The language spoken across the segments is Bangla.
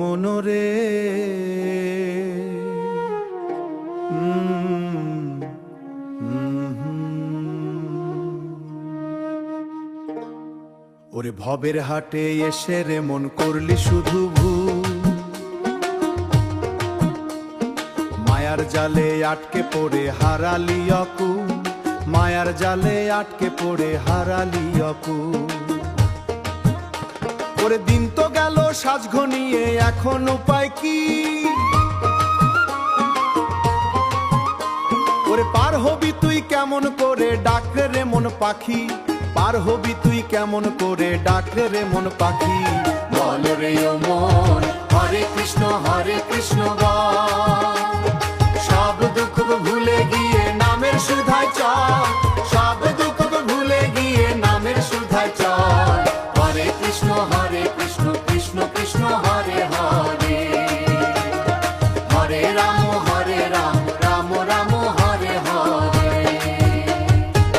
মনরে ওরে ভবের হাটে এসে রে মন করলি শুধু ভুল, মায়ার জালে আটকে পড়ে হারালি অকুল, মায়ার জালে আটকে পড়ে হারালি অকুল। ওরে দিন তো গেল সাজ ঘনিয়ে, এখন উপায় কি? ওরে পার হবি তুই কেমন করে ডাকরে রে মন পাখি, পার হবি তুই কেমন করে ডাকরে রে মন পাখি। বল রে ও মন হরে কৃষ্ণ বল, সব দুঃখ ভুলে গিয়ে নামের সুধায় চল, সব দুঃখ ভুলে গিয়ে নামের সুধায় চল। হরে কৃষ্ণ কৃষ্ণ কৃষ্ণ হরে হরে, হরে রাম রাম রাম হরে হরে।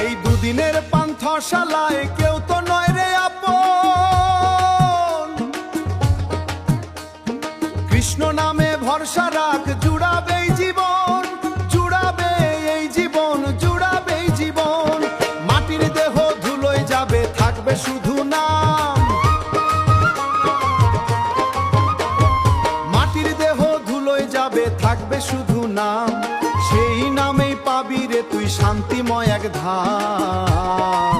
এই দুদিনের পান্থশালায় কেউ তো নয় রে আপন, কৃষ্ণ নামে ভরসা রাখ, জুড়াবে এই জীবন, জুড়াবে এই জীবন, জুড়াবে এই জীবন। মাটির দেহ ধুলোয় যাবে, থাকবে শুধু নাম, মাটির দেহ ধুলোয় যাবে, থাকবে শুধু নাম। সেই নামেই পাবি রে তুই শান্তিময় এক ধাম।